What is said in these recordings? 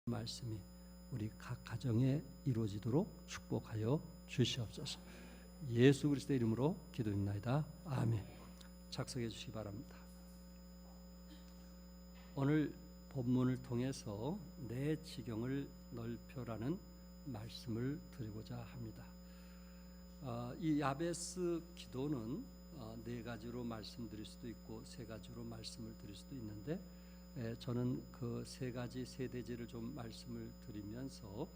말씀이 우리 각 가정에 이루어지도록 축복하여 주시옵소서. 예수 그리스도의 이름으로 기도합나이다. 아멘. 작성해 주시기 바랍니다. 오늘 본문을 통해서 내 지경을 넓혀라는 말씀을 드리고자 합니다. 이 야베스 기도는 네 가지로 말씀드릴 수도 있고 세 가지로 말씀을 드릴 수도 있는데 저는 그 세 가지 세대지를 좀 말씀을 드리면서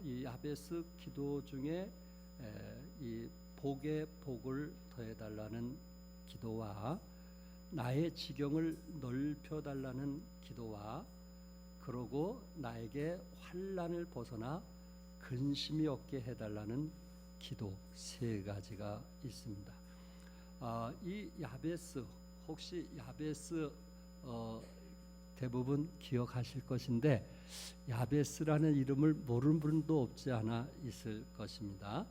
이 야베스 기도 중에 이 복의 복을 더해달라는 기도와 나의 지경을 넓혀달라는 기도와 그러고 나에게 환난을 벗어나 근심이 없게 해달라는 기도 세 가지가 있습니다. 이 야베스 혹시 야베스 대부분 기억하실 것인데 야베스라는 이름을 모르는 분도 없지 않아 있을 것입니다.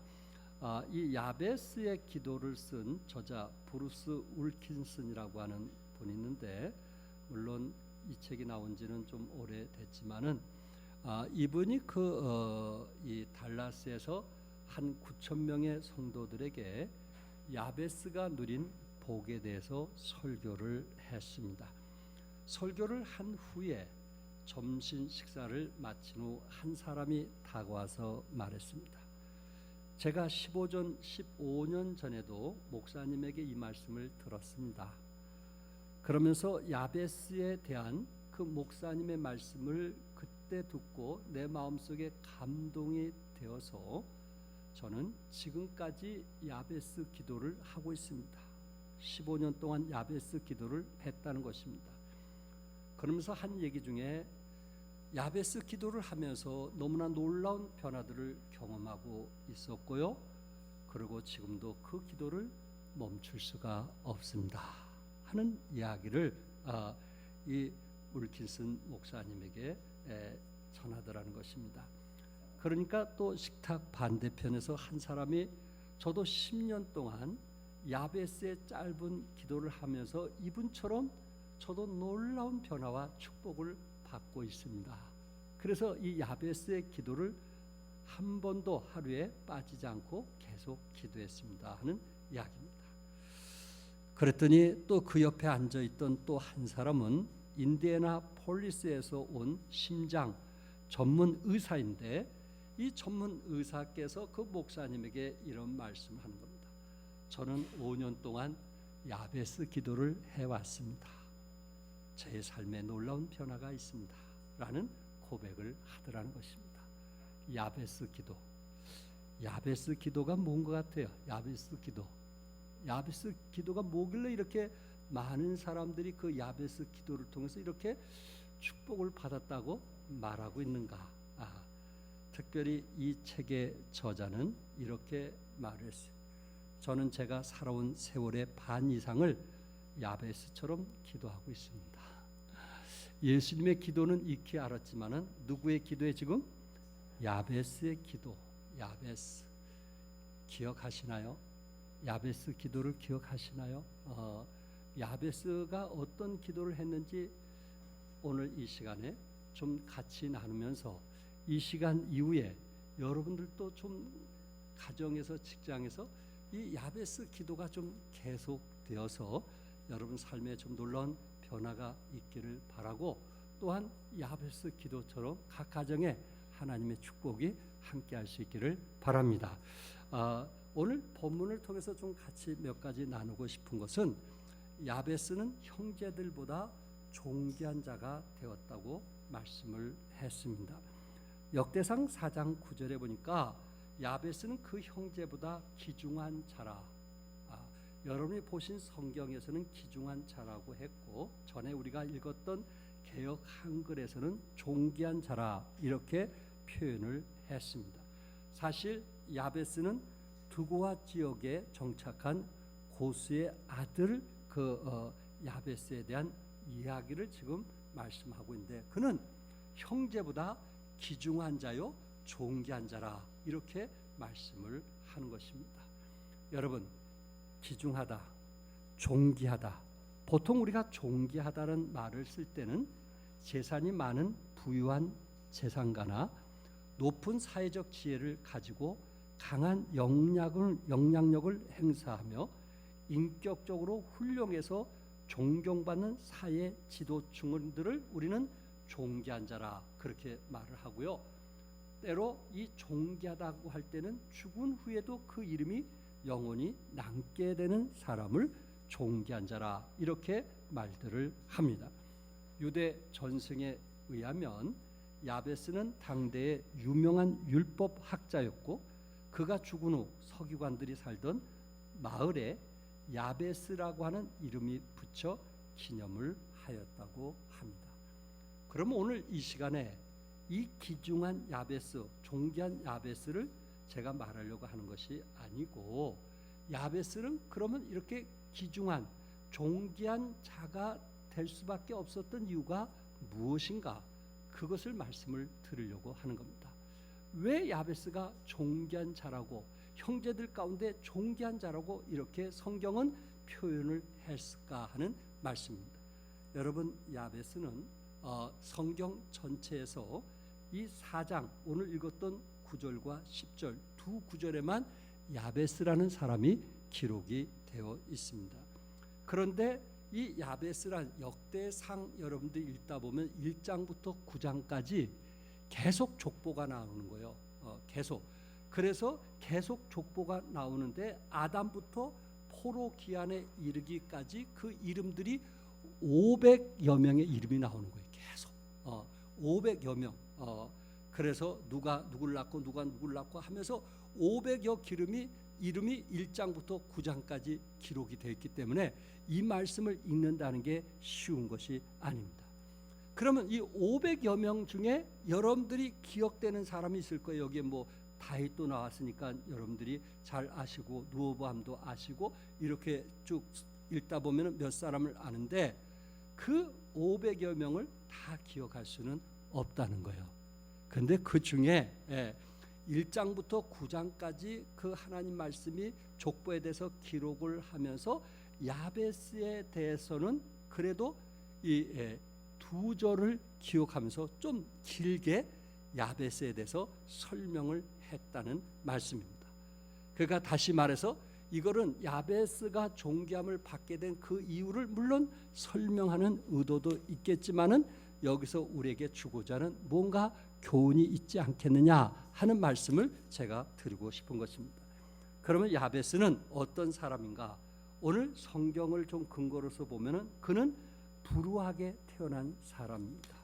이 야베스의 기도를 쓴 저자 브루스 울킨슨이라고 하는 분이 있는데 물론 이 책이 나온 지는 좀 오래됐지만은 이분이 이 달라스에서 한 9,000명의 성도들에게 야베스가 누린 복에 대해서 설교를 했습니다. 설교를 한 후에 점심 식사를 마친 후 한 사람이 다가와서 말했습니다. 제가 15년 전에도 목사님에게 이 말씀을 들었습니다. 그러면서 야베스에 대한 그 목사님의 말씀을 그때 듣고 내 마음속에 감동이 되어서 저는 지금까지 야베스 기도를 하고 있습니다. 15년 동안 야베스 기도를 했다는 것입니다. 그러면서 한 얘기 중에 야베스 기도를 하면서 너무나 놀라운 변화들을 경험하고 있었고요. 그리고 지금도 그 기도를 멈출 수가 없습니다 하는 이야기를 이 울킨슨 목사님에게 전하더라는 것입니다. 그러니까 또 식탁 반대편에서 한 사람이 저도 10년 동안 야베스의 짧은 기도를 하면서 이분처럼 저도 놀라운 변화와 축복을 받고 있습니다. 그래서 이 야베스의 기도를 한 번도 하루에 빠지지 않고 계속 기도했습니다 하는 이야기입니다. 그랬더니 또 그 옆에 앉아있던 또 한 사람은 인디애나폴리스에서 온 심장 전문 의사인데 이 전문 의사께서 그 목사님에게 이런 말씀을 하는 겁니다. 저는 5년 동안 야베스 기도를 해왔습니다. 제 삶에 놀라운 변화가 있습니다 라는 고백을 하더라는 것입니다. 야베스 기도. 야베스 기도가 뭔 것 같아요? 야베스 기도. 야베스 기도가 뭐길래 이렇게 많은 사람들이 그 야베스 기도를 통해서 이렇게 축복을 받았다고 말하고 있는가? 특별히 이 책의 저자는 이렇게 말을 했어요. 저는 제가 살아온 세월의 반 이상을 야베스처럼 기도하고 있습니다. 예수님의 기도는 익히 알았지만은 누구의 기도에 지금? 야베스의 기도. 야베스 기억하시나요? 야베스 기도를 기억하시나요? 야베스가 어떤 기도를 했는지 오늘 이 시간에 좀 같이 나누면서 이 시간 이후에 여러분들도 좀 가정에서 직장에서 이 야베스 기도가 좀 계속되어서 여러분 삶에 좀 놀라운 변화가 있기를 바라고 또한 야베스 기도처럼 각 가정에 하나님의 축복이 함께 할 수 있기를 바랍니다. 오늘 본문을 통해서 좀 같이 몇 가지 나누고 싶은 것은 야베스는 형제들보다 존귀한 자가 되었다고 말씀을 했습니다. 역대상 4장 9절에 보니까 야베스는 그 형제보다 귀중한 자라. 여러분이 보신 성경에서는 귀중한 자라고 했고 전에 우리가 읽었던 개역 한글에서는 존귀한 자라 이렇게 표현을 했습니다. 사실 야베스는 두고아 지역에 정착한 고수의 아들 야베스에 대한 이야기를 지금 말씀하고 있는데 그는 형제보다 귀중한 자요 존귀한 자라 이렇게 말씀을 하는 것입니다. 여러분 귀중하다, 존귀하다. 보통 우리가 존귀하다는 말을 쓸 때는 재산이 많은 부유한 재산가나 높은 사회적 지혜를 가지고 강한 영향력을 행사하며 인격적으로 훌륭해서 존경받는 사회 지도층들을 우리는 존귀한 자라 그렇게 말을 하고요. 때로 이 존귀하다고 할 때는 죽은 후에도 그 이름이 영원히 남게 되는 사람을 존귀한 자라 이렇게 말들을 합니다. 유대 전승에 의하면 야베스는 당대의 유명한 율법 학자였고 그가 죽은 후 서기관들이 살던 마을에 야베스라고 하는 이름이 붙여 기념을 하였다고 합니다. 그러면 오늘 이 시간에 이 귀중한 야베스, 존귀한 야베스를 제가 말하려고 하는 것이 아니고 야베스는 그러면 이렇게 귀중한 존귀한 자가 될 수밖에 없었던 이유가 무엇인가 그것을 말씀을 드리려고 하는 겁니다. 왜 야베스가 존귀한 자라고 형제들 가운데 존귀한 자라고 이렇게 성경은 표현을 했을까 하는 말씀입니다. 여러분 야베스는 성경 전체에서 이 4장 오늘 읽었던 9절과 10절 두 구절에만 야베스라는 사람이 기록이 되어 있습니다. 그런데 이 야베스란 역대상 여러분들 읽다 보면 1장부터 9장까지 계속 족보가 나오는 거예요. 계속. 그래서 계속 족보가 나오는데 아담부터 포로 기한에 이르기까지 그 이름들이 500여 명의 이름이 나오는 거예요. 계속 500여 명. 그래서 누가 누굴 낳고 누가 누굴 낳고 하면서 500여 이름이 1장부터 9장까지 기록이 되어 있기 때문에 이 말씀을 읽는다는 게 쉬운 것이 아닙니다. 그러면 이 500여 명 중에 여러분들이 기억되는 사람이 있을 거예요. 여기에 뭐 다윗도 나왔으니까 여러분들이 잘 아시고 누호보암도 아시고 이렇게 쭉 읽다 보면 몇 사람을 아는데 그 500여 명을 다 기억할 수는 없다는 거예요. 그런데 그 중에 1장부터 9장까지 그 하나님 말씀이 족보에 대해서 기록을 하면서 야베스에 대해서는 그래도 이 두 절을 기억하면서 좀 길게 야베스에 대해서 설명을 했다는 말씀입니다. 그러니까 다시 말해서 이거는 야베스가 존귀함을 받게 된 그 이유를 물론 설명하는 의도도 있겠지만은 여기서 우리에게 주고자 하는 뭔가 교훈이 있지 않겠느냐 하는 말씀을 제가 드리고 싶은 것입니다. 그러면 야베스는 어떤 사람인가? 오늘 성경을 좀 근거로서 보면은 그는 불우하게 태어난 사람입니다.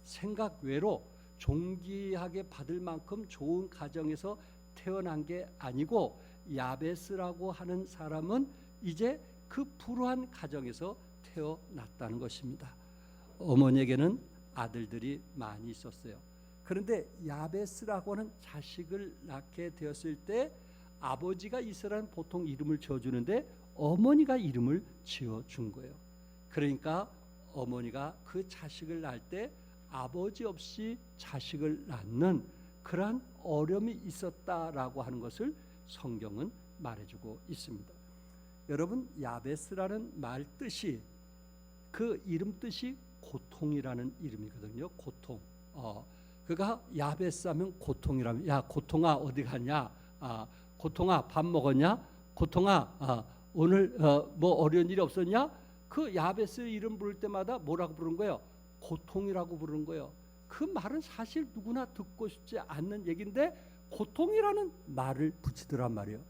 생각 외로 존귀하게 받을 만큼 좋은 가정에서 태어난 게 아니고 야베스라고 하는 사람은 이제 그 불우한 가정에서 태어났다는 것입니다. 어머니에게는 아들들이 많이 있었어요. 그런데 야베스라고 하는 자식을 낳게 되었을 때 아버지가 이스라엘은 보통 이름을 지어주는데 어머니가 이름을 지어준 거예요. 그러니까 어머니가 그 자식을 낳을 때 아버지 없이 자식을 낳는 그러한 어려움이 있었다라고 하는 것을 성경은 말해주고 있습니다. 여러분 야베스라는 말 뜻이 그 이름 뜻이 고통이라는 이름이거든요. 고통. 그가 야베스 하면 고통이라면 야 고통아 어디 갔냐? 고통아 밥 먹었냐? 고통아 오늘 뭐 어려운 일이 없었냐? 그 야베스 이름 부를 때마다 뭐라고 부른 거예요? 고통이라고 부르는 거예요. 그 말은 사실 누구나 듣고 싶지 않는 얘기인데 고통이라는 말을 붙이더란 말이에요.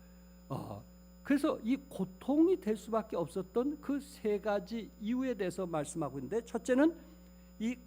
그래서 이 고통이 될 수밖에 없었던 그 세 가지 이유에 대해서 말씀하고 있는데 첫째는 이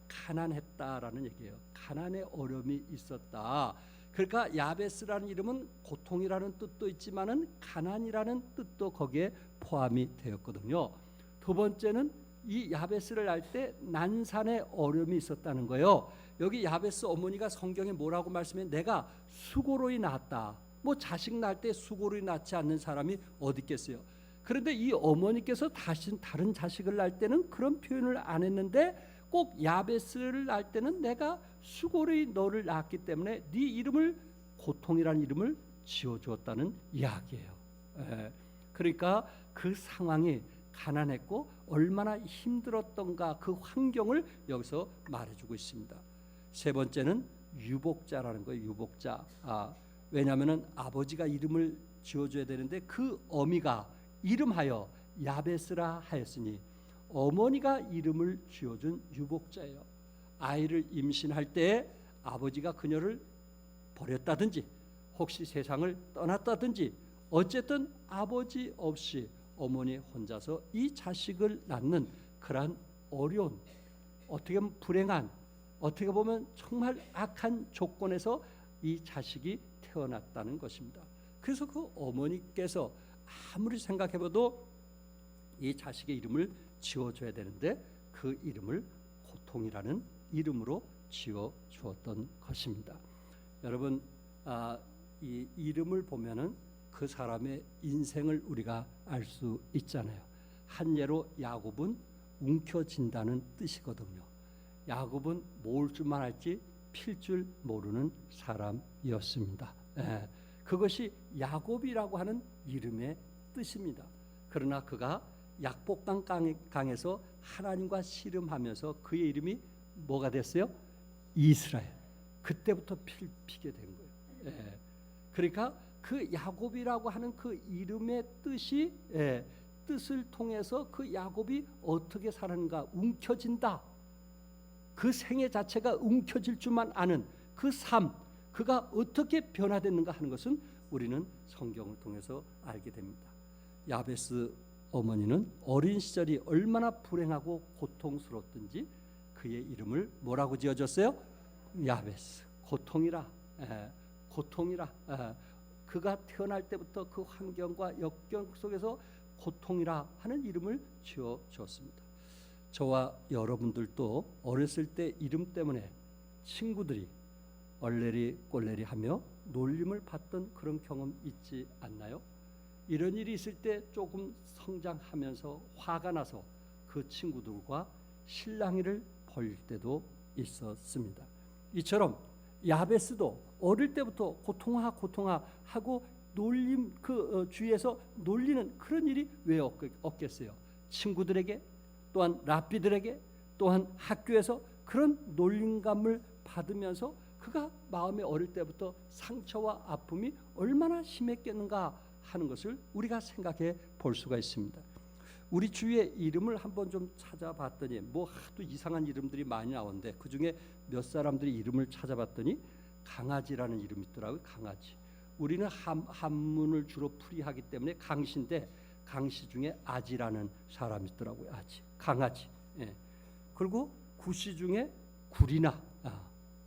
가난했다라는 얘기예요. 가난의 어려움이 있었다. 그러니까 야베스라는 이름은 고통이라는 뜻도 있지만은 가난이라는 뜻도 거기에 포함이 되었거든요. 두 번째는 이 야베스를 낳을 때 난산의 어려움이 있었다는 거예요. 여기 야베스 어머니가 성경에 뭐라고 말씀해? 내가 수고로이 낳았다. 뭐 자식 낳을 때 수고로이 낳지 않는 사람이 어디 있겠어요? 그런데 이 어머니께서 다른 자식을 낳을 때는 그런 표현을 안 했는데 꼭 야베스를 낳을 때는 내가 수고로이 너를 낳았기 때문에 네 이름을 고통이라는 이름을 지어주었다는 이야기예요. 그러니까 그 상황이 가난했고 얼마나 힘들었던가 그 환경을 여기서 말해주고 있습니다. 세 번째는 유복자라는 거예요. 유복자. 왜냐하면은 아버지가 이름을 지어줘야 되는데 그 어미가 이름하여 야베스라 하였으니 어머니가 이름을 지어준 유복자예요. 아이를 임신할 때 아버지가 그녀를 버렸다든지 혹시 세상을 떠났다든지 어쨌든 아버지 없이 어머니 혼자서 이 자식을 낳는 그러한 어려운, 어떻게 보면 불행한, 어떻게 보면 정말 악한 조건에서 이 자식이 태어났다는 것입니다. 그래서 그 어머니께서 아무리 생각해봐도 이 자식의 이름을 지어줘야 되는데 그 이름을 고통이라는 이름으로 지어 주었던 것입니다. 여러분, 이 이름을 보면은 그 사람의 인생을 우리가 알 수 있잖아요. 한 예로 야곱은 움켜진다는 뜻이거든요. 야곱은 모을 줄만 알지 필 줄 모르는 사람이었습니다. 그것이 야곱이라고 하는 이름의 뜻입니다. 그러나 그가 약복강 강에서 하나님과 씨름하면서 그의 이름이 뭐가 됐어요? 이스라엘. 그때부터 피게 된 거예요. 그러니까 그 야곱이라고 하는 그 이름의 뜻이 뜻을 통해서 그 야곱이 어떻게 살았는가 움켜진다. 그 생애 자체가 움켜질 줄만 아는 그 삶, 그가 어떻게 변화됐는가 하는 것은 우리는 성경을 통해서 알게 됩니다. 야베스 어머니는 어린 시절이 얼마나 불행하고 고통스러웠든지 그의 이름을 뭐라고 지어줬어요? 야베스, 고통이라. 고통이라. 그가 태어날 때부터 그 환경과 역경 속에서 고통이라 하는 이름을 지어줬습니다. 저와 여러분들도 어렸을 때 이름 때문에 친구들이 얼레리 꼴레리 하며 놀림을 받던 그런 경험 있지 않나요? 이런 일이 있을 때 조금 성장하면서 화가 나서 그 친구들과 실랑이를 벌일 때도 있었습니다. 이처럼 야베스도 어릴 때부터 고통하 하고 놀림 그 주위에서 놀리는 그런 일이 왜 없겠어요? 친구들에게 또한 랍비들에게 또한 학교에서 그런 놀림감을 받으면서 그가 마음에 어릴 때부터 상처와 아픔이 얼마나 심했겠는가 하는 것을 우리가 생각해 볼 수가 있습니다. 우리 주위의 이름을 한번 좀 찾아봤더니 뭐 하도 이상한 이름들이 많이 나오는데 그중에 몇 사람들이 이름을 찾아봤더니 강아지라는 이름이 있더라고요. 강아지. 우리는 한문을 주로 풀이하기 때문에 강시인데 강시 중에 아지라는 사람이 있더라고요. 아지. 강아지. 그리고 구시 중에 구리나.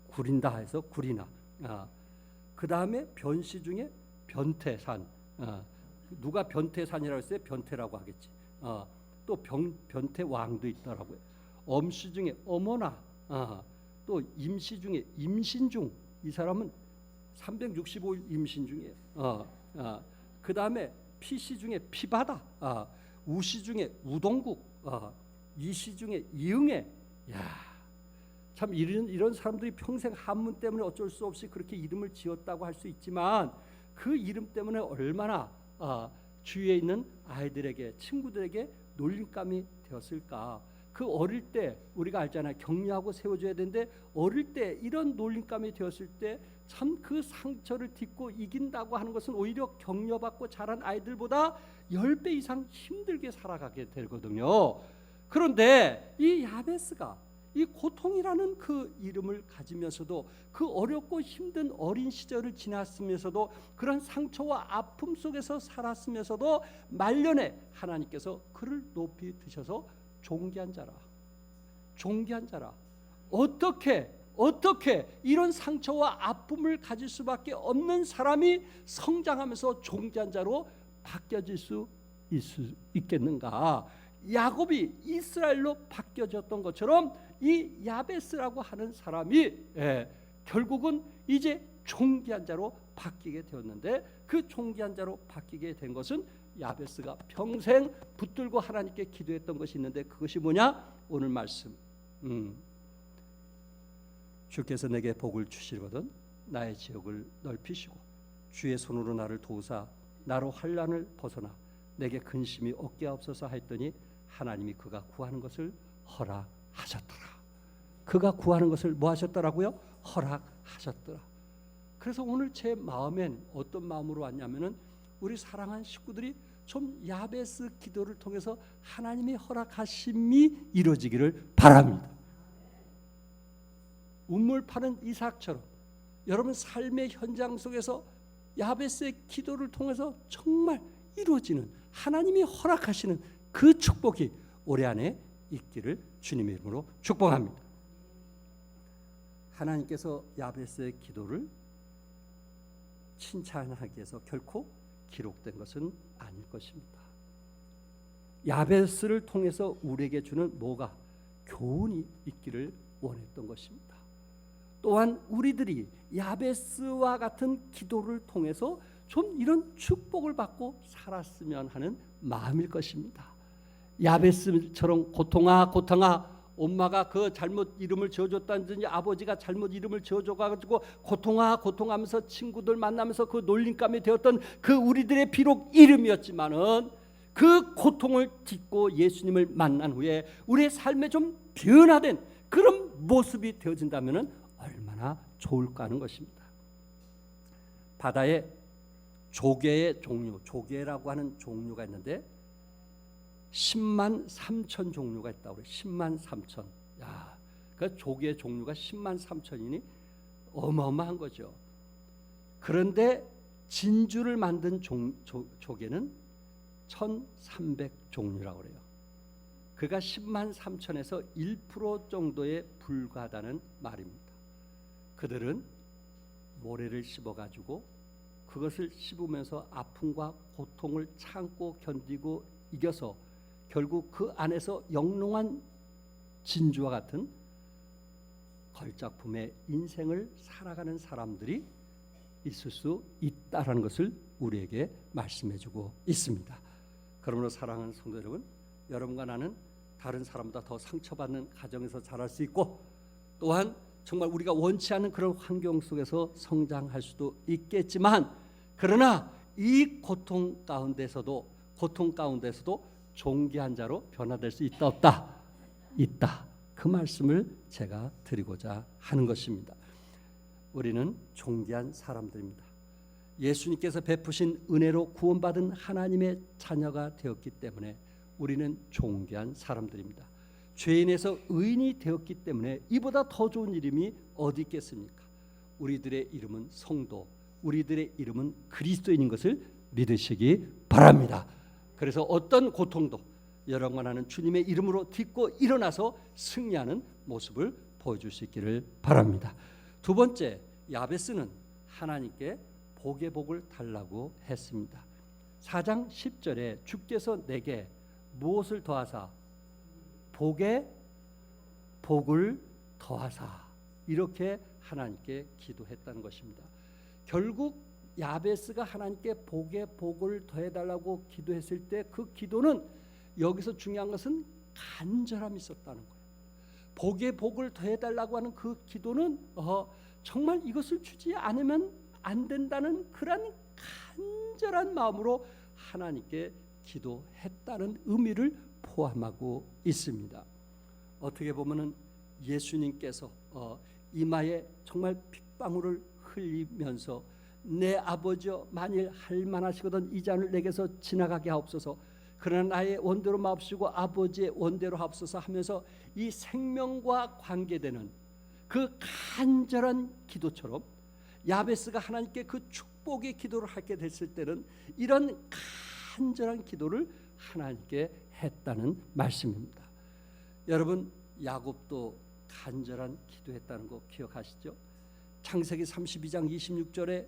구린다 해서 구리나. 그 다음에 변시 중에 변태산. 누가 변태산이라고 했어요? 변태라고 하겠지. 또 변태왕도 있더라고요. 엄시 중에 어머나. 또 임시 중에 임신중. 이 사람은 365일 임신 중이에요. 그 다음에 피시 중에 피바다. 우시 중에 우동국. 이시 중에 이응애. 참 이런 사람들이 평생 한문 때문에 어쩔 수 없이 그렇게 이름을 지었다고 할 수 있지만 그 이름 때문에 얼마나 주위에 있는 아이들에게 친구들에게 놀림감이 되었을까. 그 어릴 때 우리가 알잖아요. 격려하고 세워줘야 되는데 어릴 때 이런 놀림감이 되었을 때 참 그 상처를 딛고 이긴다고 하는 것은 오히려 격려받고 자란 아이들보다 10배 이상 힘들게 살아가게 되거든요. 그런데 이 야베스가 이 고통이라는 그 이름을 가지면서도 그 어렵고 힘든 어린 시절을 지났으면서도 그런 상처와 아픔 속에서 살았으면서도 말년에 하나님께서 그를 높이 드셔서 존귀한 자라. 어떻게 이런 상처와 아픔을 가질 수밖에 없는 사람이 성장하면서 존귀한 자로 바뀌어질 수 있겠는가? 야곱이 이스라엘로 바뀌어졌던 것처럼 이 야베스라고 하는 사람이 결국은 이제 존귀한 자로 바뀌게 되었는데 그 존귀한 자로 바뀌게 된 것은 야베스가 평생 붙들고 하나님께 기도했던 것이 있는데 그것이 뭐냐? 오늘 말씀. 주께서 내게 복을 주시거든 나의 지역을 넓히시고 주의 손으로 나를 도우사 나로 환난을 벗어나 내게 근심이 없게 하옵소서 하였더니 하나님이 그가 구하는 것을 허락하셨더라. 그가 구하는 것을 뭐 하셨더라고요? 허락하셨더라. 그래서 오늘 제 마음엔 어떤 마음으로 왔냐면은 우리 사랑하는 식구들이 좀 야베스 기도를 통해서 하나님이 허락하심이 이루어지기를 바랍니다. 우물 파는 이삭처럼 여러분 삶의 현장 속에서 야베스의 기도를 통해서 정말 이루어지는 하나님이 허락하시는 그 축복이 올해 안에 있기를 주님의 이름으로 축복합니다. 하나님께서 야베스의 기도를 칭찬하기 위해서 결코 기록된 것은 아닐 것입니다. 야베스를 통해서 우리에게 주는 뭐가 교훈이 있기를 원했던 것입니다. 또한 우리들이 야베스와 같은 기도를 통해서 좀 이런 축복을 받고 살았으면 하는 마음일 것입니다. 야베스처럼 고통아 엄마가 그 잘못 이름을 지어줬다든지 아버지가 잘못 이름을 지어줘가지고 고통하면서 친구들 만나면서 그 놀림감이 되었던 그 우리들의 비록 이름이었지만은 그 고통을 딛고 예수님을 만난 후에 우리의 삶에 좀 변화된 그런 모습이 되어진다면은 얼마나 좋을까 하는 것입니다. 바다에 조개의 종류, 조개라고 하는 종류가 있는데 10만 3천 종류가 있다고 그래요. 10만 3천. 야, 그 조개의 종류가 10만 3천이니 어마어마한 거죠. 그런데 진주를 만든 조개는 1,300 종류라고 그래요. 그가 10만 3천에서 1% 정도에 불과하다는 말입니다. 그들은 모래를 씹어가지고 그것을 씹으면서 아픔과 고통을 참고 견디고 이겨서 결국 그 안에서 영롱한 진주와 같은 걸작품의 인생을 살아가는 사람들이 있을 수 있다라는 것을 우리에게 말씀해주고 있습니다. 그러므로 사랑하는 성도 여러분, 여러분과 나는 다른 사람보다 더 상처받는 가정에서 자랄 수 있고 또한 정말 우리가 원치 않는 그런 환경 속에서 성장할 수도 있겠지만 그러나 이 고통 가운데서도 존귀한 자로 변화될 수 있다 없다? 있다. 그 말씀을 제가 드리고자 하는 것입니다. 우리는 존귀한 사람들입니다. 예수님께서 베푸신 은혜로 구원받은 하나님의 자녀가 되었기 때문에 우리는 존귀한 사람들입니다. 죄인에서 의인이 되었기 때문에 이보다 더 좋은 이름이 어디 있겠습니까? 우리들의 이름은 성도, 우리들의 이름은 그리스도인인 것을 믿으시기 바랍니다. 그래서 어떤 고통도 여러분과 나는 주님의 이름으로 딛고 일어나서 승리하는 모습을 보여줄 수 있기를 바랍니다. 두 번째, 야베스는 하나님께 복의 복을 달라고 했습니다. 4장 10절에 주께서 내게 무엇을 더하사? 복의 복을 더하사. 이렇게 하나님께 기도했다는 것입니다. 결국 야베스가 하나님께 복의 복을 더해달라고 기도했을 때 그 기도는 여기서 중요한 것은 간절함이 있었다는 거예요. 복의 복을 더해달라고 하는 그 기도는 정말 이것을 주지 않으면 안 된다는 그런 간절한 마음으로 하나님께 기도했다는 의미를 포함하고 있습니다. 어떻게 보면은 예수님께서 이마에 정말 핏방울을 흘리면서 내 아버지여 만일 할 만하시거든 이 잔을 내게서 지나가게 하옵소서. 그러나 나의 원대로 마옵시고 아버지의 원대로 하옵소서 하면서 이 생명과 관계되는 그 간절한 기도처럼 야베스가 하나님께 그 축복의 기도를 하게 됐을 때는 이런 간절한 기도를 하나님께 했다는 말씀입니다. 여러분, 야곱도 간절한 기도했다는 거 기억하시죠? 창세기 32장 26절에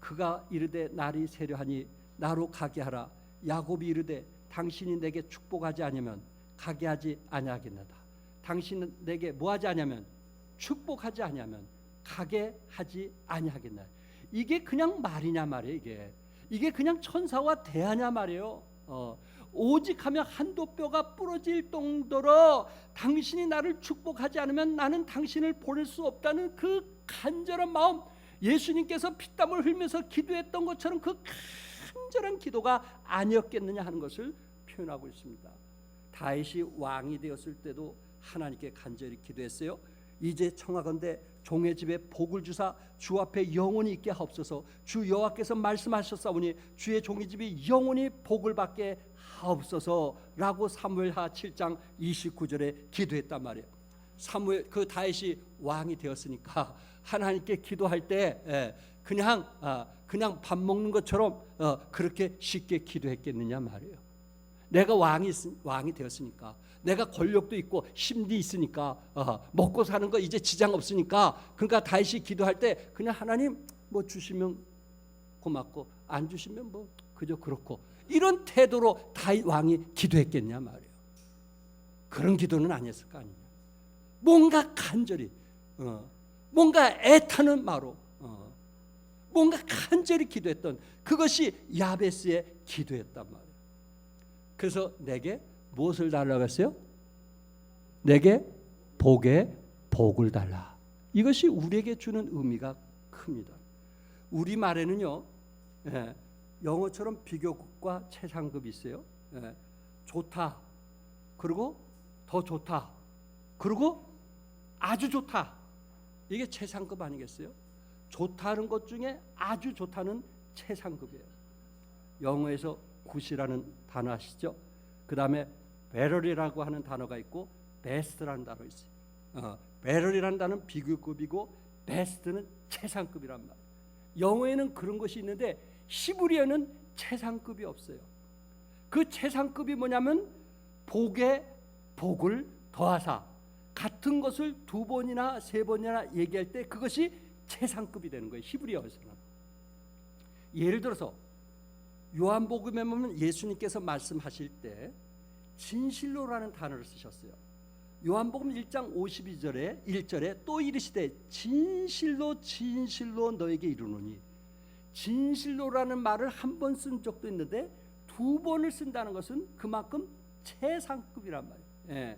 그가 이르되 날이 세려하니 나로 가게 하라. 야곱이 이르되 당신이 내게 축복하지 아니하면 가게 하지 아니하겠나다. 당신은 내게 뭐하지 아니하면 축복하지 아니하면 가게 하지 아니하겠나. 이게 그냥 말이냐 말이에요. 이게 그냥 천사와 대하냐 말이에요. 오직 하면 한도 뼈가 부러질 정도로 당신이 나를 축복하지 않으면 나는 당신을 보낼 수 없다는 그 간절한 마음, 예수님께서 피땀을 흘리면서 기도했던 것처럼 그 간절한 기도가 아니었겠느냐 하는 것을 표현하고 있습니다. 다윗이 왕이 되었을 때도 하나님께 간절히 기도했어요. 이제 청하건대 종의 집에 복을 주사 주 앞에 영원히 있게 하옵소서. 주 여호와께서 말씀하셨사오니 주의 종의 집이 영원히 복을 받게 하옵소서라고 사무엘하 7장 29절에 기도했단 말이에요. 사무엘 그 다윗이 왕이 되었으니까 하나님께 기도할 때 그냥 밥 먹는 것처럼 그렇게 쉽게 기도했겠느냐 말이에요. 내가 왕이 되었으니까, 내가 권력도 있고 힘도 있으니까, 먹고 사는 거 이제 지장 없으니까, 그러니까 다윗이 기도할 때 그냥 하나님 뭐 주시면 고맙고 안 주시면 뭐 그저 그렇고, 이런 태도로 다윗 왕이 기도했겠냐 말이에요. 그런 기도는 아니었을 거 아니냐. 뭔가 간절히, 뭔가 애타는 마로, 뭔가 간절히 기도했던 그것이 야베스의 기도였단 말이에요. 그래서 내게 무엇을 달라고 했어요? 내게 복을 달라. 이것이 우리에게 주는 의미가 큽니다. 우리말에는요, 영어처럼 비교급과 최상급이 있어요. 좋다, 그리고 더 좋다, 그리고 아주 좋다. 이게 최상급 아니겠어요? 좋다는 것 중에 아주 좋다는 최상급이에요. 영어에서 굿이라는 단어 아시죠? 그 다음에 better이라고 하는 단어가 있고 best라는 단어 있어요. better이라는 단어는 비교급이고 best는 최상급이란 말이에요. 영어에는 그런 것이 있는데 히브리어는 최상급이 없어요. 그 최상급이 뭐냐면 복에 복을 더하사, 같은 것을 두 번이나 세 번이나 얘기할 때 그것이 최상급이 되는 거예요. 히브리어에서는. 예를 들어서 요한복음에 보면 예수님께서 말씀하실 때 진실로라는 단어를 쓰셨어요. 요한복음 1장 52절에 1절에 또 이르시되 진실로 진실로 너에게 이르노니, 진실로라는 말을 한 번 쓴 적도 있는데 두 번을 쓴다는 것은 그만큼 최상급이란 말이에요.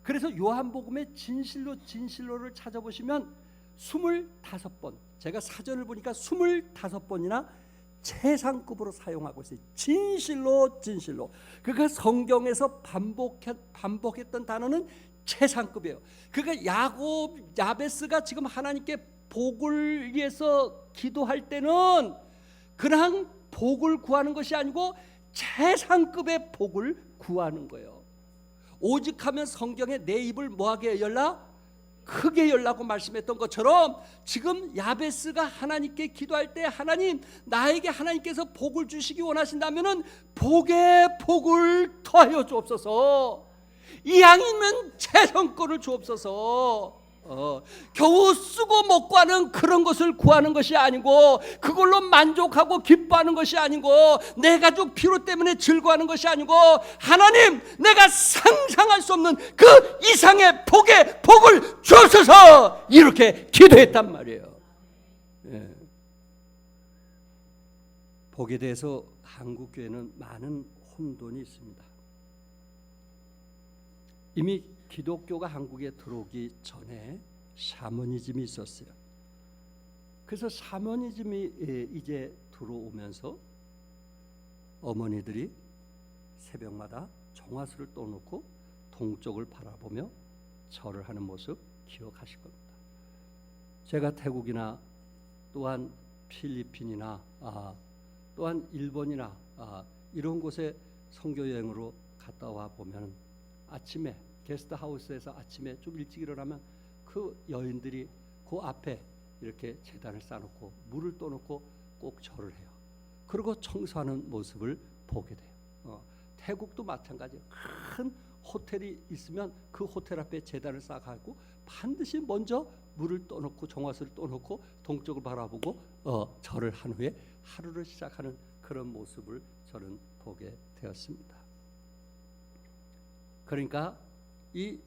그래서 요한복음에 진실로 진실로를 찾아보시면 25번, 제가 사전을 보니까 25번이나 최상급으로 사용하고 있어요. 진실로 진실로. 그러니까 성경에서 반복했던 단어는 최상급이에요. 그러니까 야베스가 지금 하나님께 복을 위해서 기도할 때는 그냥 복을 구하는 것이 아니고 최상급의 복을 구하는 거예요. 오직 하면 성경에 내 입을 뭐하게 열라? 크게 열라고 말씀했던 것처럼 지금 야베스가 하나님께 기도할 때 하나님, 나에게 하나님께서 복을 주시기 원하신다면 복에 복을 더하여 주옵소서. 이왕이면 최선권을 주옵소서. 겨우 쓰고 먹고 하는 그런 것을 구하는 것이 아니고, 그걸로 만족하고 기뻐하는 것이 아니고, 내 가족 필요 때문에 즐거워하는 것이 아니고, 하나님, 내가 상상할 수 없는 그 이상의 복을 주옵소서, 이렇게 기도했단 말이에요. 복에 대해서 한국 교회는 많은 혼돈이 있습니다. 이미 기독교가 한국에 들어오기 전에 샤머니즘이 있었어요. 그래서 샤머니즘이 이제 들어오면서 어머니들이 새벽마다 정화수를 떠놓고 동쪽을 바라보며 절을 하는 모습 기억하실 겁니다. 제가 태국이나 또한 필리핀이나 또한 일본이나 이런 곳에 선교 여행으로 갔다 와 보면 아침에 게스트하우스에서 아침에 좀 일찍 일어나면 그 여인들이 그 앞에 이렇게 제단을 쌓아놓고 물을 떠놓고 꼭 절을 해요. 그리고 청소하는 모습을 보게 돼요. 태국도 마찬가지예요. 큰 호텔이 있으면 그 호텔 앞에 제단을 쌓아가지고 반드시 먼저 물을 떠놓고 정화수를 떠놓고 동쪽을 바라보고 절을 한 후에 하루를 시작하는 그런 모습을 저는 보게 되었습니다. 그러니까 이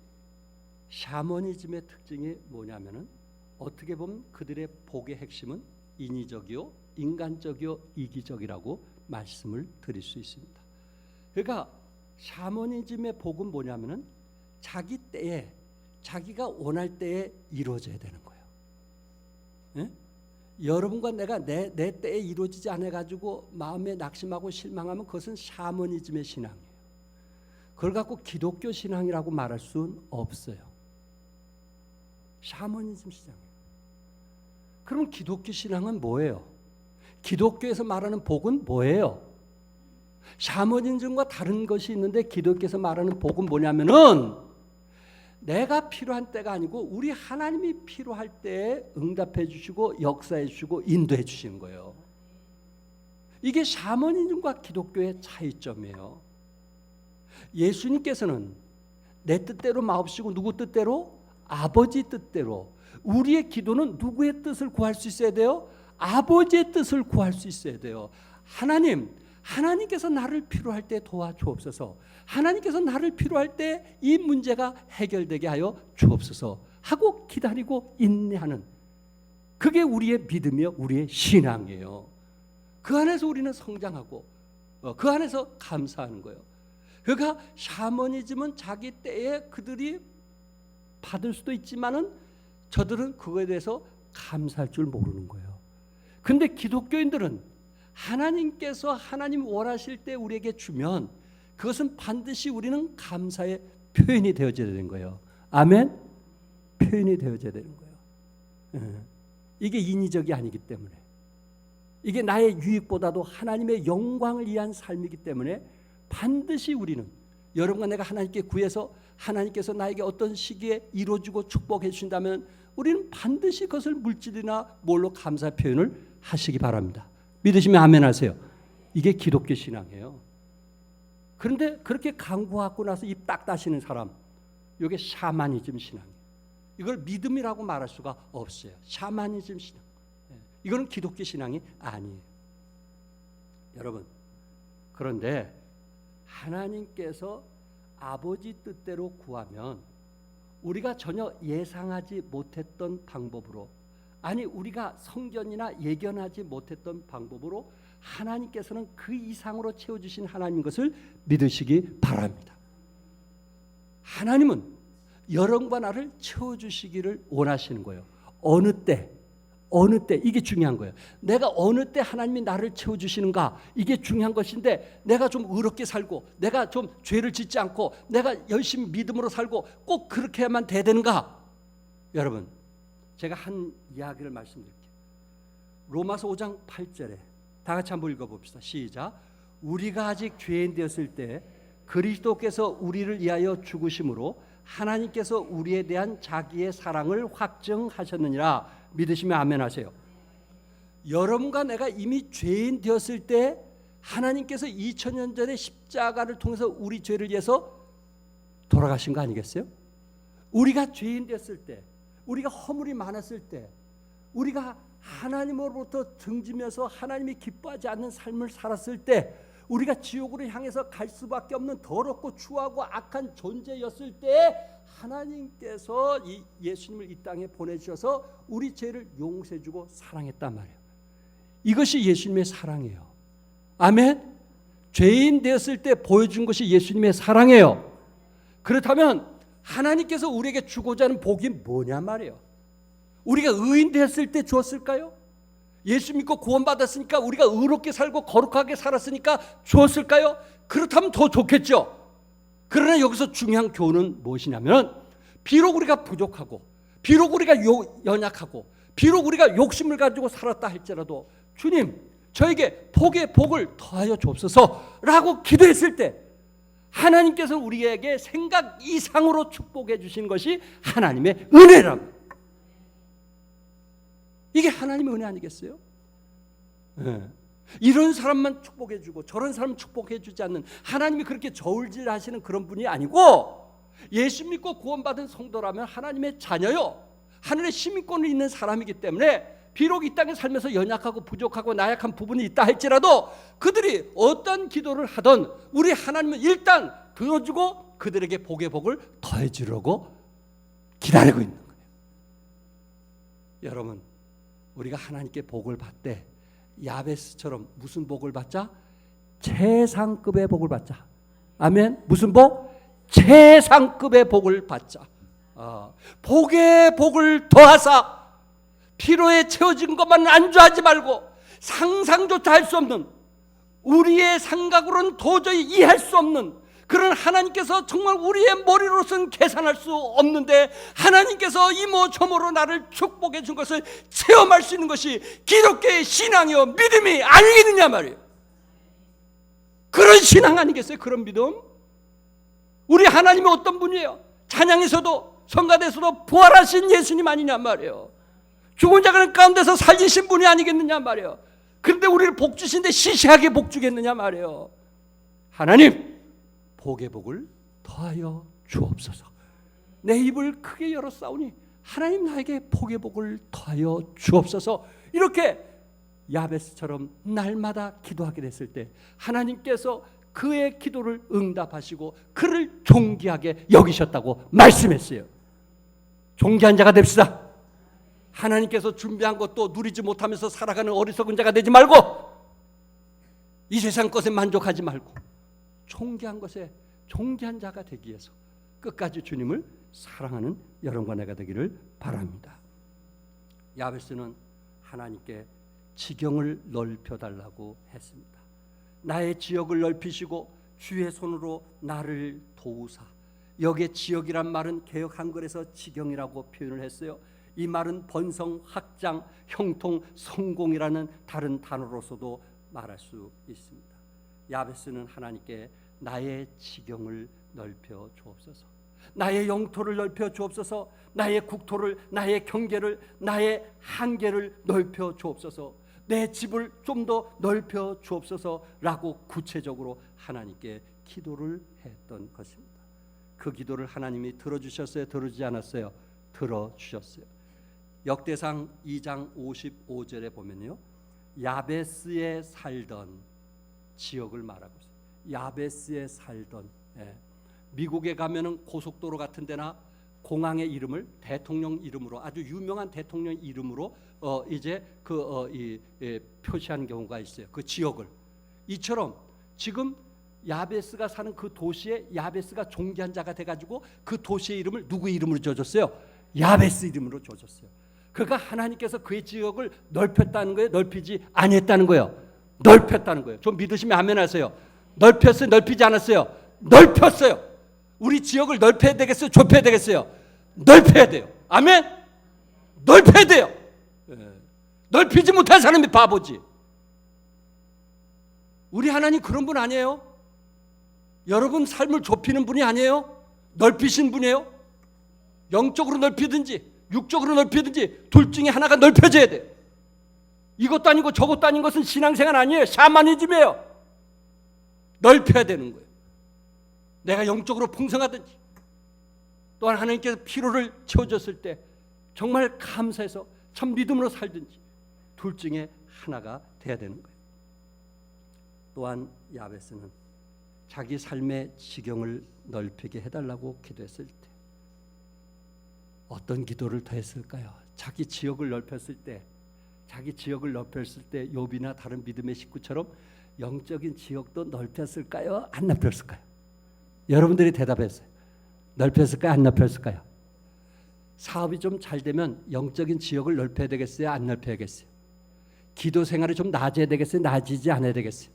샤머니즘의 특징이 뭐냐면은 어떻게 보면 그들의 복의 핵심은 인위적이요, 인간적이요, 이기적이라고 말씀을 드릴 수 있습니다. 그러니까 샤머니즘의 복은 뭐냐면은 자기 때에, 자기가 원할 때에 이루어져야 되는 거예요. 예? 여러분과 내가 내 때에 이루어지지 않아 가지고 마음에 낙심하고 실망하면 그것은 샤머니즘의 신앙이에요. 그걸 갖고 기독교 신앙이라고 말할 수는 없어요. 샤머니즘 신앙이에요. 그럼 기독교 신앙은 뭐예요? 기독교에서 말하는 복은 뭐예요? 샤머니즘과 다른 것이 있는데 기독교에서 말하는 복은 뭐냐면은 내가 필요한 때가 아니고 우리 하나님이 필요할 때에 응답해 주시고 역사해 주시고 인도해 주시는 거예요. 이게 샤머니즘과 기독교의 차이점이에요. 예수님께서는 내 뜻대로 마옵시고 누구 뜻대로? 아버지 뜻대로. 우리의 기도는 누구의 뜻을 구할 수 있어야 돼요? 아버지의 뜻을 구할 수 있어야 돼요. 하나님께서 나를 필요할 때 도와주옵소서. 하나님께서 나를 필요할 때 이 문제가 해결되게 하여 주옵소서 하고 기다리고 인내하는, 그게 우리의 믿음이요, 우리의 신앙이에요. 그 안에서 우리는 성장하고 그 안에서 감사하는 거예요. 그러니까 샤머니즘은 자기 때에 그들이 받을 수도 있지만은 저들은 그거에 대해서 감사할 줄 모르는 거예요. 근데 기독교인들은 하나님께서 하나님 원하실 때 우리에게 주면 그것은 반드시 우리는 감사의 표현이 되어져야 되는 거예요. 아멘? 표현이 되어져야 되는 거예요. 이게 인위적이 아니기 때문에, 이게 나의 유익보다도 하나님의 영광을 위한 삶이기 때문에 반드시 우리는, 여러분과 내가 하나님께 구해서 하나님께서 나에게 어떤 시기에 이루어주고 축복해 주신다면 우리는 반드시 그것을 물질이나 뭘로 감사 표현을 하시기 바랍니다. 믿으시면 아멘 하세요. 이게 기독교 신앙이에요. 그런데 그렇게 강구하고 나서 입 딱 다시는 사람, 이게 샤머니즘 신앙이에요. 이걸 믿음이라고 말할 수가 없어요. 샤머니즘 신앙. 이거는 기독교 신앙이 아니에요. 여러분, 그런데 하나님께서 아버지 뜻대로 구하면 우리가 전혀 예상하지 못했던 방법으로, 아니 우리가 성견이나 예견하지 못했던 방법으로 하나님께서는 그 이상으로 채워주신 하나님 것을 믿으시기 바랍니다. 하나님은 여러분과 나를 채워주시기를 원하시는 거예요. 어느 때 이게 중요한 거예요. 내가 어느 때 하나님이 나를 채워주시는가, 이게 중요한 것인데, 내가 좀 의롭게 살고 내가 좀 죄를 짓지 않고 내가 열심히 믿음으로 살고 꼭 그렇게만 돼야 되는가? 여러분, 제가 한 이야기를 말씀드릴게요. 로마서 5장 8절에 다 같이 한번 읽어봅시다. 시작. 우리가 아직 죄인 되었을 때 그리스도께서 우리를 위하여 죽으심으로 하나님께서 우리에 대한 자기의 사랑을 확증하셨느니라. 믿으시면 아멘 하세요. 여러분과 내가 이미 죄인 되었을 때 하나님께서 2000년 전에 십자가를 통해서 우리 죄를 위해서 돌아가신 거 아니겠어요? 우리가 죄인 되었을 때, 우리가 허물이 많았을 때, 우리가 하나님으로부터 등지면서 하나님이 기뻐하지 않는 삶을 살았을 때, 우리가 지옥으로 향해서 갈 수밖에 없는 더럽고 추하고 악한 존재였을 때 하나님께서 예수님을 이 땅에 보내주셔서 우리 죄를 용서해주고 사랑했단 말이에요. 이것이 예수님의 사랑이에요. 아멘? 죄인 되었을 때 보여준 것이 예수님의 사랑이에요. 그렇다면 하나님께서 우리에게 주고자 하는 복이 뭐냐 말이에요. 우리가 의인 되었을 때 주었을까요? 예수 믿고 구원받았으니까 우리가 의롭게 살고 거룩하게 살았으니까 주었을까요? 그렇다면 더 좋겠죠. 그러나 여기서 중요한 교훈은 무엇이냐면, 비록 우리가 부족하고 비록 우리가 연약하고 비록 우리가 욕심을 가지고 살았다 할지라도 주님 저에게 복의 복을 더하여 주옵소서라고 기도했을 때 하나님께서 우리에게 생각 이상으로 축복해 주신 것이 하나님의 은혜라고. 이게 하나님의 은혜 아니겠어요? 이런 사람만 축복해 주고 저런 사람 축복해 주지 않는, 하나님이 그렇게 저울질 하시는 그런 분이 아니고, 예수 믿고 구원받은 성도라면 하나님의 자녀요, 하늘의 시민권을 있는 사람이기 때문에 비록 이 땅에 살면서 연약하고 부족하고 나약한 부분이 있다 할지라도 그들이 어떤 기도를 하던 우리 하나님은 일단 들어주고 그들에게 복의 복을 더해 주려고 기다리고 있는 거예요. 여러분, 우리가 하나님께 복을 받되 야베스처럼 무슨 복을 받자? 최상급의 복을 받자. 아멘. 무슨 복? 최상급의 복을 받자. 복의 복을 더하사 피로에 채워진 것만 안주하지 말고 상상조차 할 수 없는, 우리의 생각으로는 도저히 이해할 수 없는 그런 하나님께서 정말 우리의 머리로서는 계산할 수 없는데 하나님께서 이모저모로 나를 축복해 준 것을 체험할 수 있는 것이 기독교의 신앙이요 믿음이 아니겠느냐 말이에요. 그런 신앙 아니겠어요? 그런 믿음? 우리 하나님이 어떤 분이에요? 찬양에서도 성가대에서도 부활하신 예수님 아니냐 말이에요. 죽은 자들 가운데서 살리신 분이 아니겠느냐 말이에요. 그런데 우리를 복 주신데 시시하게 복 주겠느냐 말이에요. 하나님 복의 복을 더하여 주옵소서. 내 입을 크게 열어 싸우니 하나님 나에게 복의 복을 더하여 주옵소서. 이렇게 야베스처럼 날마다 기도하게 됐을 때 하나님께서 그의 기도를 응답하시고 그를 존귀하게 여기셨다고 말씀했어요. 존귀한 자가 됩시다. 하나님께서 준비한 것도 누리지 못하면서 살아가는 어리석은 자가 되지 말고 이 세상 것에 만족하지 말고 존귀한 것에 존귀한 자가 되기 위해서 끝까지 주님을 사랑하는 여러분과 내가 되기를 바랍니다. 야베스는 하나님께 지경을 넓혀달라고 했습니다. 나의 지역을 넓히시고 주의 손으로 나를 도우사. 여기에 지역이란 말은 개역 한글에서 지경이라고 표현을 했어요. 이 말은 번성, 확장, 형통, 성공이라는 다른 단어로서도 말할 수 있습니다. 야베스는 하나님께 나의 지경을 넓혀 주옵소서. 나의 영토를 넓혀 주옵소서. 나의 국토를, 나의 경계를, 나의 한계를 넓혀 주옵소서. 내 집을 좀 더 넓혀 주옵소서라고 구체적으로 하나님께 기도를 했던 것입니다. 그 기도를 하나님이 들어주셨어요? 들어주지 않았어요? 들어주셨어요. 역대상 2장 55절에 보면요, 야베스에 살던 지역을 말하고 있어요. 야베스에 살던, 미국에 가면은 고속도로 같은 데나 공항의 이름을 대통령 이름으로, 아주 유명한 대통령 이름으로 이제 표시하는 경우가 있어요. 그 지역을. 이처럼 지금 야베스가 사는 그 도시에 야베스가 존귀한 자가 돼가지고 그 도시의 이름을 누구 이름으로 줘줬어요? 야베스 이름으로 줘줬어요. 그러니까 하나님께서 그의 지역을 넓혔다는 거예요? 넓히지 아니했다는 거예요? 넓혔다는 거예요. 좀 믿으시면 아멘 하세요. 넓혔어요? 넓히지 않았어요? 넓혔어요. 우리 지역을 넓혀야 되겠어요? 좁혀야 되겠어요? 넓혀야 돼요. 아멘? 넓혀야 돼요. 넓히지 못한 사람이 바보지. 우리 하나님 그런 분 아니에요? 여러분 삶을 좁히는 분이 아니에요? 넓히신 분이에요? 영적으로 넓히든지 육적으로 넓히든지 둘 중에 하나가 넓혀져야 돼요. 이것도 아니고 저것도 아닌 것은 신앙생활 아니에요. 샤머니즘이에요. 넓혀야 되는 거예요. 내가 영적으로 풍성하든지 또한 하나님께서 피로를 채워줬을 때 정말 감사해서 참 믿음으로 살든지 둘 중에 하나가 돼야 되는 거예요. 또한 야베스는 자기 삶의 지경을 넓히게 해달라고 기도했을 때 어떤 기도를 더 했을까요? 자기 지역을 넓혔을 때 욥이나 다른 믿음의 식구처럼 영적인 지역도 넓혔을까요? 안 넓혔을까요? 여러분들이 대답했어요. 넓혔을까요? 안 넓혔을까요? 사업이 좀 잘 되면 영적인 지역을 넓혀야 되겠어요? 안 넓혀야겠어요? 기도 생활이 좀 나아져야 되겠어요? 나아지지 않아야 되겠어요?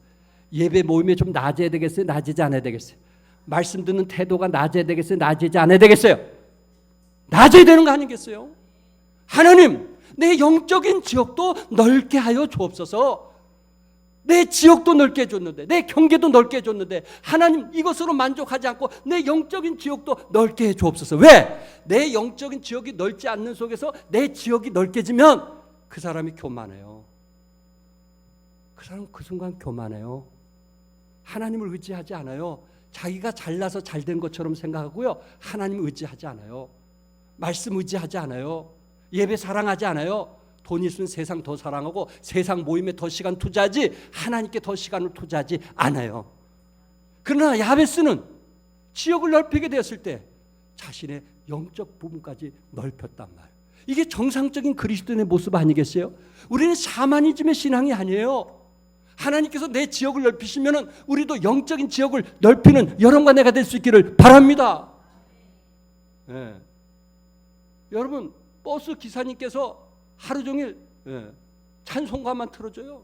예배 모임이 좀 나아져야 되겠어요? 나아지지 않아야 되겠어요? 말씀 듣는 태도가 나아져야 되겠어요? 나아지지 않아야 되겠어요? 나아져야 되는 거 아니겠어요? 하나님, 내 영적인 지역도 넓게 하여 주옵소서. 내 지역도 넓게 해줬는데, 내 경계도 넓게 해줬는데 하나님 이것으로 만족하지 않고 내 영적인 지역도 넓게 해주옵소서. 왜? 내 영적인 지역이 넓지 않는 속에서 내 지역이 넓게지면 그 사람이 교만해요. 그 사람은 그 순간 교만해요. 하나님을 의지하지 않아요. 자기가 잘나서 잘된 것처럼 생각하고요, 하나님을 의지하지 않아요. 말씀 의지하지 않아요. 예배 사랑하지 않아요. 돈 있으면 세상 더 사랑하고 세상 모임에 더 시간 투자하지 하나님께 더 시간을 투자하지 않아요. 그러나 야베스는 지역을 넓히게 되었을 때 자신의 영적 부분까지 넓혔단 말이에요. 이게 정상적인 그리스도인의 모습 아니겠어요? 우리는 샤머니즘의 신앙이 아니에요. 하나님께서 내 지역을 넓히시면 우리도 영적인 지역을 넓히는 여러분과 내가 될 수 있기를 바랍니다. 네. 여러분, 버스 기사님께서 하루 종일 찬송가만 틀어줘요.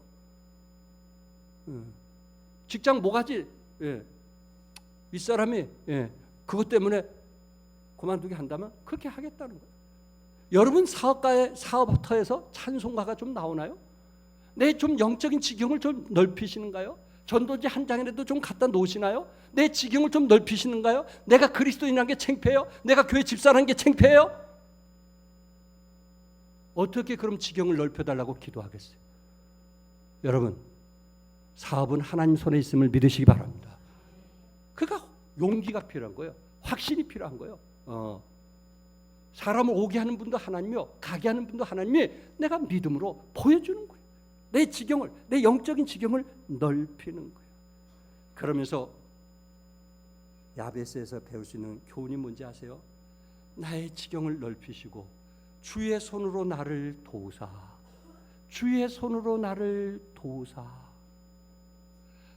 직장 모가지 윗사람이 그것 때문에 그만두게 한다면 그렇게 하겠다는 거예요. 여러분 사업터에서 찬송가가 좀 나오나요? 내 좀 영적인 지경을 좀 넓히시는가요? 전도지 한 장이라도 좀 갖다 놓으시나요? 내 지경을 좀 넓히시는가요? 내가 그리스도인이라는 게 창피해요? 내가 교회 집사라는 게 창피해요? 어떻게 그럼 지경을 넓혀달라고 기도하겠어요? 여러분, 사업은 하나님 손에 있음을 믿으시기 바랍니다. 그러니까 용기가 필요한 거예요. 확신이 필요한 거예요. 사람을 오게 하는 분도 하나님이요, 가게 하는 분도 하나님이 내가 믿음으로 보여주는 거예요. 내 지경을, 내 영적인 지경을 넓히는 거예요. 그러면서 야베스에서 배울 수 있는 교훈이 뭔지 아세요? 나의 지경을 넓히시고 주의 손으로 나를 도우사, 주의 손으로 나를 도우사.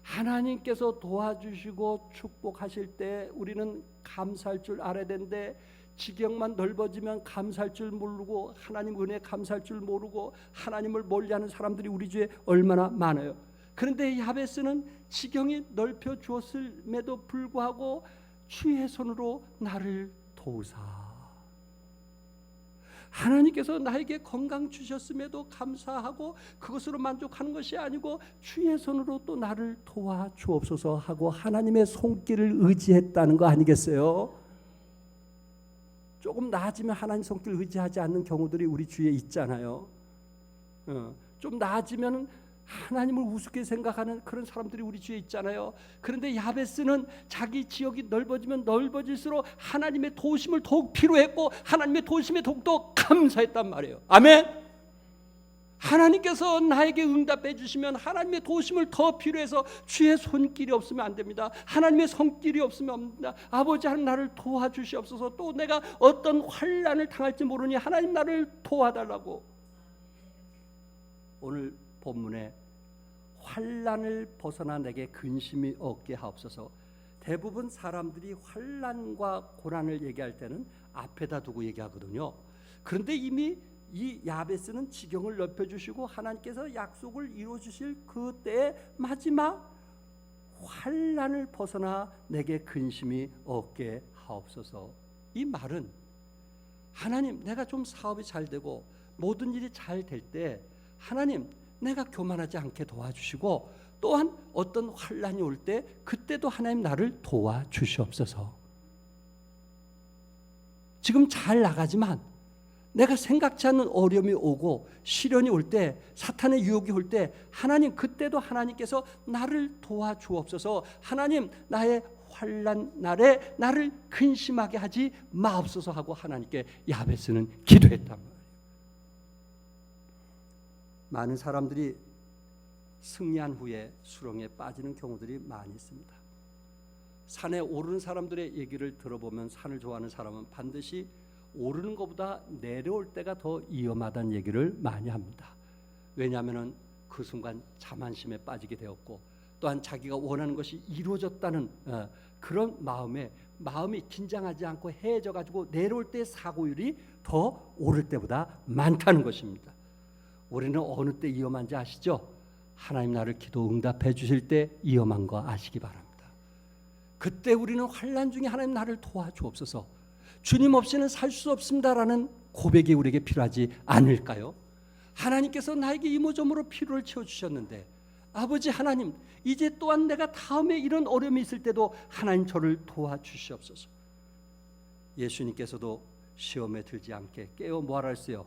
하나님께서 도와주시고 축복하실 때 우리는 감사할 줄 알아야 되는데, 지경만 넓어지면 감사할 줄 모르고 하나님 은혜에 감사할 줄 모르고 하나님을 멀리하는 사람들이 우리 주에 얼마나 많아요. 그런데 야베스는 지경이 넓혀 주었음에도 불구하고 주의 손으로 나를 도우사. 하나님께서 나에게 건강 주셨음에도 감사하고 그것으로 만족하는 것이 아니고 주의 손으로 또 나를 도와주옵소서 하고 하나님의 손길을 의지했다는 거 아니겠어요? 조금 나아지면 하나님 손길 의지하지 않는 경우들이 우리 주위에 있잖아요. 좀 나아지면 하나님을 우습게 생각하는 그런 사람들이 우리 주위에 있잖아요. 그런데 야베스는 자기 지역이 넓어지면 넓어질수록 하나님의 도우심을 더욱 필요했고 하나님의 도우심에 더욱더 감사했단 말이에요. 아멘. 하나님께서 나에게 응답해 주시면 하나님의 도우심을 더 필요해서 주의 손길이 없으면 안 됩니다. 하나님의 손길이 없으면 안 됩니다. 아버지 하나님 나를 도와주시옵소서. 또 내가 어떤 환난을 당할지 모르니 하나님 나를 도와달라고. 오늘 본문에 환난을 벗어나 내게 근심이 없게 하옵소서. 대부분 사람들이 환난과 고난을 얘기할 때는 앞에다 두고 얘기하거든요. 그런데 이미 이 야베스는 지경을 넓혀주시고 하나님께서 약속을 이루어주실 그때의 마지막 환난을 벗어나 내게 근심이 없게 하옵소서. 이 말은 하나님, 내가 좀 사업이 잘 되고 모든 일이 잘 될 때 하나님, 내가 교만하지 않게 도와주시고 또한 어떤 환난이 올 때 그때도 하나님 나를 도와주시옵소서. 지금 잘 나가지만 내가 생각지 않는 어려움이 오고 시련이 올 때, 사탄의 유혹이 올 때 하나님, 그때도 하나님께서 나를 도와주옵소서. 하나님, 나의 환난 날에 나를 근심하게 하지 마옵소서 하고 하나님께 야베스는 기도했단 말이에요. 많은 사람들이 승리한 후에 수렁에 빠지는 경우들이 많이 있습니다. 산에 오르는 사람들의 얘기를 들어보면 산을 좋아하는 사람은 반드시 오르는 것보다 내려올 때가 더 위험하다는 얘기를 많이 합니다. 왜냐하면 그 순간 자만심에 빠지게 되었고 또한 자기가 원하는 것이 이루어졌다는 그런 마음이 긴장하지 않고 해져 가지고 내려올 때 사고율이 더 오를 때보다 많다는 것입니다. 우리는 어느 때 위험한지 아시죠? 하나님 나를 기도 응답해 주실 때 위험한 거 아시기 바랍니다. 그때 우리는 환난 중에 하나님 나를 도와주옵소서, 주님 없이는 살 수 없습니다라는 고백이 우리에게 필요하지 않을까요? 하나님께서 나에게 이모저모로 필요를 채워주셨는데 아버지 하나님, 이제 또한 내가 다음에 이런 어려움이 있을 때도 하나님 저를 도와주시옵소서. 예수님께서도 시험에 들지 않게 깨어 뭐하라 했어요?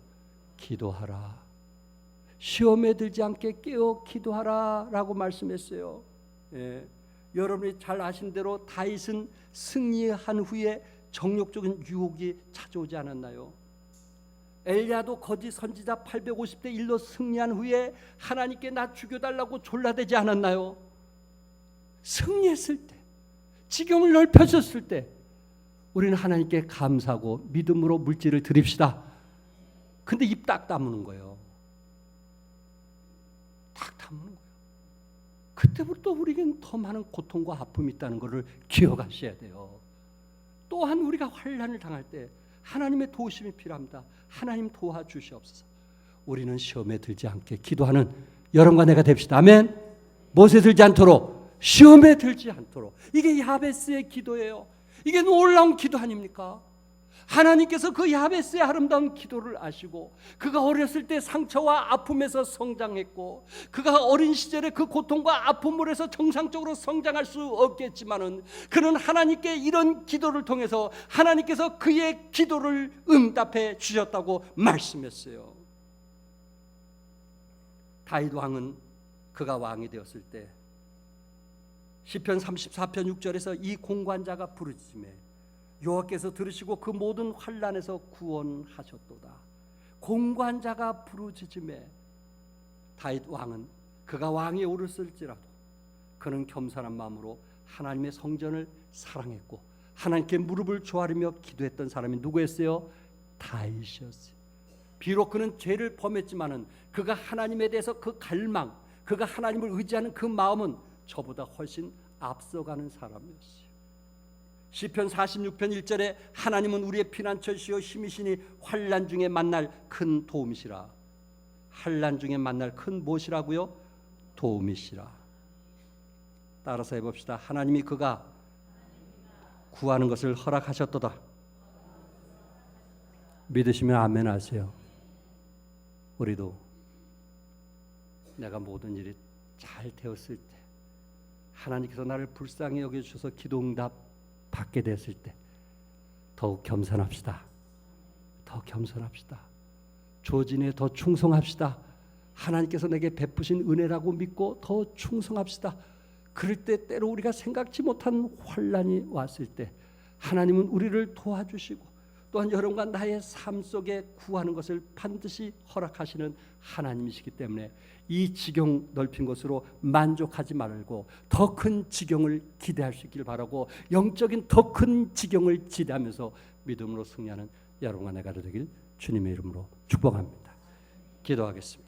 기도하라. 시험에 들지 않게 깨어 기도하라 라고 말씀했어요. 여러분이 잘 아신 대로 다윗은 승리한 후에 정욕적인 유혹이 찾아오지 않았나요? 엘리야도 거짓 선지자 850대 1로 승리한 후에 하나님께 나 죽여달라고 졸라대지 않았나요? 승리했을 때, 지경을 넓혀졌을 때 우리는 하나님께 감사하고 믿음으로 물질을 드립시다. 근데 입 딱 다무는 거예요. 딱 다무는 거예요. 그때부터 우리에겐 더 많은 고통과 아픔이 있다는 것을 기억하셔야 돼요. 또한 우리가 환난을 당할 때 하나님의 도우심이 필요합니다. 하나님 도와주시옵소서. 우리는 시험에 들지 않게 기도하는 여러분과 내가 됩시다. 아멘. 못에 들지 않도록 시험에 들지 않도록. 이게 야베스의 기도예요. 이게 놀라운 기도 아닙니까? 하나님께서 그 야베스의 아름다운 기도를 아시고, 그가 어렸을 때 상처와 아픔에서 성장했고, 그가 어린 시절에 그 고통과 아픔으로서 정상적으로 성장할 수 없겠지만은, 그는 하나님께 이런 기도를 통해서 하나님께서 그의 기도를 응답해 주셨다고 말씀했어요. 다윗 왕은 그가 왕이 되었을 때 시편 34편 6절에서 이 공관자가 부르짖음에 여호와께서 들으시고 그 모든 환난에서 구원하셨도다. 공관자가 부르짖음에 다윗 왕은 그가 왕에 오르실지라도 그는 겸손한 마음으로 하나님의 성전을 사랑했고 하나님께 무릎을 조아리며 기도했던 사람이 누구였어요? 다윗이었어요. 비록 그는 죄를 범했지만은 그가 하나님에 대해서 그 갈망, 그가 하나님을 의지하는 그 마음은 저보다 훨씬 앞서가는 사람이었어요. 시편 46편 1절에 하나님은 우리의 피난처시요 힘이시니 환난 중에 만날 큰 도움이시라. 환난 중에 만날 큰 무엇이라고요? 도움이시라. 따라서 해봅시다. 하나님이 그가 구하는 것을 허락하셨도다. 믿으시면 아멘 하세요. 우리도 내가 모든 일이 잘 되었을 때, 하나님께서 나를 불쌍히 여겨주셔서 기도응답 받게 됐을 때 더욱 겸손합시다. 더 겸손합시다. 조진에 더 충성합시다. 하나님께서 내게 베푸신 은혜라고 믿고 더 충성합시다. 그럴 때 때로 우리가 생각지 못한 환난이 왔을 때 하나님은 우리를 도와주시고 또한 여러분과 나의 삶 속에 구하는 것을 반드시 허락하시는 하나님이시기 때문에 이 지경 넓힌 것으로 만족하지 말고 더 큰 지경을 기대할 수 있길 바라고, 영적인 더 큰 지경을 기대하면서 믿음으로 승리하는 여러분과 내가 되길 주님의 이름으로 축복합니다. 기도하겠습니다.